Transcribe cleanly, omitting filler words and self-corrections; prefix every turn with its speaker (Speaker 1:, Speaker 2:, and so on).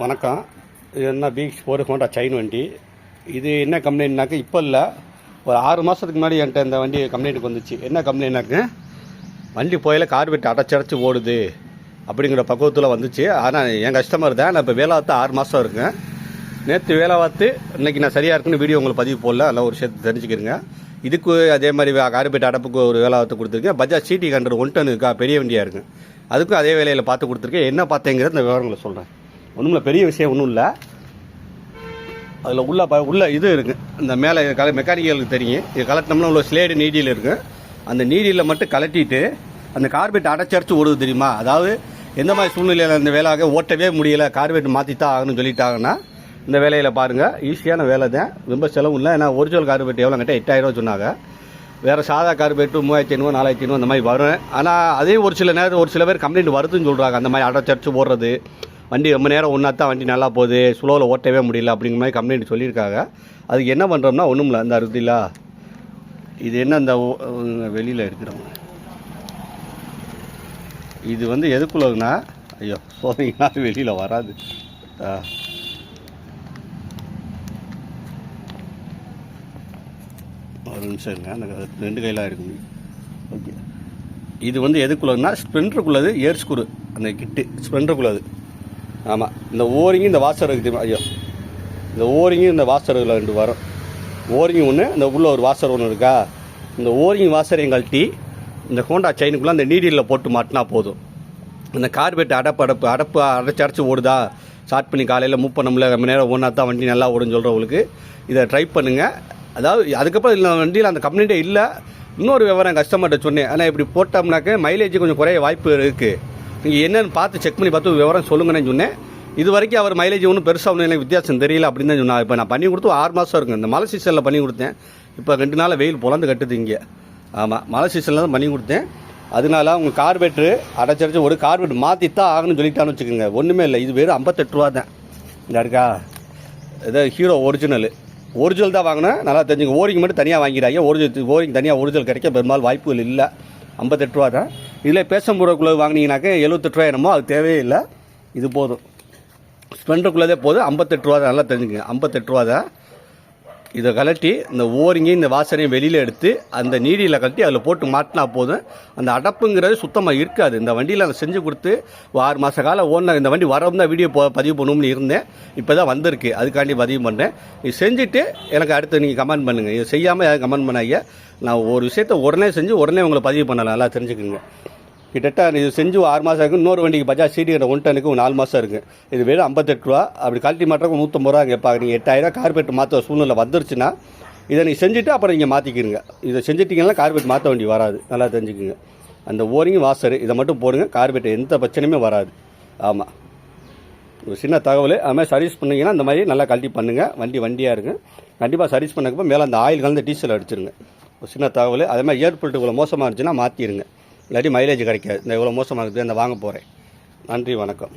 Speaker 1: வணக்கம். இது என்ன BX4 ஹோண்டா சைன் வண்டி. இது என்ன கம்ப்ளைண்ட்னாக்க இப்போ இல்லை, ஒரு 6 மாதத்துக்கு முன்னாடி என்கிட்ட இந்த வண்டி கம்ப்ளைண்ட்டுக்கு வந்துச்சு. என்ன கம்ப்ளைண்ட்னாக்க வண்டி போயில கார்பெட் அடைச்சடைச்சி ஓடுது அப்படிங்கிற பக்குவத்தில் வந்துச்சு. ஆனால் என் கஸ்டமர் தான். நான் இப்போ வேலை பார்த்து 6 மாதம் இருக்கேன். நேற்று வேலை பார்த்து இன்றைக்கி நான் சரியாக இருக்குன்னு வீடியோ உங்களுக்கு பதிவு போடல, அதெல்லாம் ஒரு விஷயத்தை தெரிஞ்சுக்கிறேங்க. இதுக்கு அதே மாதிரி கார்பெட் அடப்புக்கு ஒரு வேலை பார்த்து கொடுத்துருக்கேன். பஜாஜ் CT 100 1 டன் இருக்கா, பெரிய வண்டியாக இருக்குது. அதுக்கும் அதே வேலையில் பார்த்து கொடுத்துருக்கேன். என்ன பார்த்தேங்கிறது இந்த விவரங்களை சொல்கிறேன். ஒன்றும் இல்லை, பெரிய விஷயம் ஒன்றும் இல்லை. அதில் உள்ள இது இருக்குது, இந்த மேலே மெக்கானிக்கலுக்கு தெரியும். இது கலட்டினோம்னா உள்ள ஸ்லேடு நீடியில் இருக்குது. அந்த நீடியில் மட்டும் கலட்டிட்டு அந்த கார்பெட் அடைச்சரிச்சு ஓடுது தெரியுமா. அதாவது எந்த மாதிரி சூழ்நிலையில் அந்த வேலையாக ஓட்டவே முடியலை, கார்பெட் மாற்றி தான் ஆகணும்னு சொல்லிட்டாங்கன்னா இந்த வேலையில் பாருங்கள். ஈஸியான வேலை தான், ரொம்ப செலவும் இல்லை. ஏன்னா ஒரிஜினல் கார்பெட் எவ்வளோ கிட்ட 8000 சொன்னாங்க. வேறு சாதா கார்பெட்டு 3500 4500 அந்த மாதிரி வரும். ஆனால் அதே ஒரு சில நேரம் ஒரு சில பேர் கம்ப்ளைண்ட் வருதுன்னு சொல்கிறாங்க. அந்த மாதிரி அடைச்சரிச்சு ஓடுறது, வண்டி ரொம்ப நேரம் ஒன்றா தான் வண்டி நல்லா போகுது, ஸ்லோவில் ஓட்டவே முடியல அப்படிங்கிற மாதிரி கம்ப்ளைண்ட் சொல்லியிருக்காங்க. அதுக்கு என்ன பண்ணுறோம்னா ஒன்றும் இல்லை, அந்த அறுதிலா இது என்ன இந்த வெளியில் இருக்கிறோம். இது வந்து எதுக்குள்ளதுன்னா, ஐயோ சோதனைனா வெளியில் வராது. ஒரு நிமிஷம் இருங்க, அந்த 2 கையில் இருக்குது. ஓகே, இது வந்து எதுக்குள்ளதுன்னா ஸ்ப்ளெண்டருக்குள்ளது, ஏர் ஸ்க்ரூ அந்த கிட்டு ஸ்ப்ளெண்டருக்குள்ளது. ஆமாம், இந்த ஓரிங்கு இந்த வாசர் இருக்குது. ஐயோ, இந்த ஓரிங்கு இந்த வாசரில் 2 வரும். ஓரிங்கு ஒன்று, இந்த உள்ள ஒரு வாசர் ஒன்று இருக்கா. இந்த ஓரிங் வாசரையும் கழட்டி இந்த ஹோண்டா செயினுக்குள்ளே அந்த நீடியில் போட்டு மாட்டினா போதும். அந்த கார்பெட் அடைப்பு அடைச்சி ஓடுதா, ஸ்டார்ட் பண்ணி காலையில் மூவ் பண்ண முடியல, ரொம்ப நேரம் ஒன்றா தான் வண்டி நல்லா ஓடுன்னு சொல்கிறவங்களுக்கு இதை ட்ரை பண்ணுங்கள். அதாவது அதுக்கப்புறம் இல்லை வண்டியில் அந்த கம்ப்ளைண்ட்டே இல்லை. இன்னொரு விவரம் கஸ்டமர்கிட்ட சொன்னேன். ஆனால் இப்படி போட்டோம்னாக்க மைலேஜ் கொஞ்சம் குறைய வாய்ப்பு இருக்குது. நீங்கள் என்னென்னு பார்த்து செக் பண்ணி பார்த்து விவரம் சொல்லுங்கன்னு சொன்னேன். இது வரைக்கும் அவர் மைலேஜ் ஒன்றும் பெருசாக ஒன்றும் எனக்கு வித்தியாசம் தெரியல அப்படின்னு தான் சொன்னார். இப்போ நான் பண்ணி கொடுத்து 6 மாதம் இருக்குங்க. இந்த மழை சீசனில் பண்ணி கொடுத்தேன். இப்போ 2 நாள் வெயில் பொழந்து கட்டுது இங்கே. ஆமாம், மழை சீசனில் தான் பண்ணி கொடுத்தேன். அதனால உங்கள் கார்பெட்ரு அடைச்சரிச்சு ஒரு கார்பெட் மாற்றி தான் ஆகணும்னு சொல்லிட்டான்னு வச்சுக்கோங்க. ஒன்றுமே இல்லை, இது வெறும் 58 ரூபா தான். இந்த இருக்கா, இதை ஹீரோ ஒரிஜினல் தான் வாங்கினேன். நல்லா தெரிஞ்சுங்க. ஓரிங் மட்டும் தனியாக வாங்கிடாங்க. ஓரிங் தனியாக ஒரிஜினல் கிடைக்க பெரும்பாலும் வாய்ப்புகள் இல்லை. 58 ரூபா தான். இதில் பேசம்பூரக்குள்ளே வாங்கினீங்கன்னாக்க 78 ரூபா என்னமோ, அது தேவையே இல்லை. இது போதும், ஸ்ப்ளெண்டருக்குள்ளதே போதும். 58 ரூபா தான். நல்லா தெரிஞ்சுங்க, 58 ரூபா தான். இதை கலட்டி இந்த ஓரிங்கையும் இந்த வாசனையும் வெளியில் எடுத்து அந்த நீடியில் கழட்டி அதில் போட்டு மாட்டினா போதும். அந்த அடப்புங்கிறது சுத்தமாக இருக்காது. இந்த வண்டியில் அதை செஞ்சு கொடுத்து 6 மாத காலம் ஓடின இந்த வண்டி வரவும் தான் வீடியோ பதிவு பண்ணணும்னு இருந்தேன். இப்போ தான் வந்திருக்கு, அதுக்காண்டி பதிவு பண்ணுறேன். இது செஞ்சுட்டு எனக்கு அடுத்து நீங்கள் கமெண்ட் பண்ணுங்கள். இது செய்யாமல் யாரும் கமெண்ட் பண்ணாங்க. நான் ஒரு விஷயத்தை உடனே செஞ்சு உடனே உங்களை பதிவு பண்ணலாம், நல்லா தெரிஞ்சுக்குங்க. கிட்டத்தட்ட இது செஞ்சு 6 மாதம் இருக்குது. இன்னொரு வண்டிக்கு பஜாஜ் CT 1 டனுக்கு 4 மாதம் இருக்குது. இது வெறும் 58 ரூபா. அப்படி கழட்டி மாட்டுறக்கு 150 ரூபா கேட்பாங்க. நீங்கள் 8000 கார்பெட் மாற்ற சூழ்நிலை வந்துருச்சுன்னா இதை நீங்கள் செஞ்சுட்டு அப்புறம் நீங்கள் மாற்றிக்கிடுங்க. இதை செஞ்சுட்டிங்கன்னா கார்பெட் மாற்ற வேண்டி வராது, நல்லா தெரிஞ்சுக்குங்க. அந்த ஓரிங் வாசரு இதை மட்டும் போடுங்க, கார்பெட் எந்த பிரச்சனையுமே வராது. ஆமாம், ஒரு சின்ன தகவல். அதுமாதிரி சர்வீஸ் பண்ணிங்கன்னா இந்த மாதிரி நல்லா கழட்டி பண்ணுங்கள். வண்டியாக இருக்குது. கண்டிப்பாக சர்வீஸ் பண்ணக்கப்போ மேலே அந்த ஆயில் கலந்து டீசல் அடிச்சிருங்க. ஒரு சின்ன தகவல். அதே மாதிரி ஏர்போல்ட்டு இவ்வளோ மோசமாக இருந்துச்சுன்னா மாற்றிடுங்க, இல்லாட்டி மைலேஜ் கிடைக்காது. இந்த இவ்வளோ மோசமாக இருக்குது, அந்த வாங்க போகிறேன். நன்றி, வணக்கம்.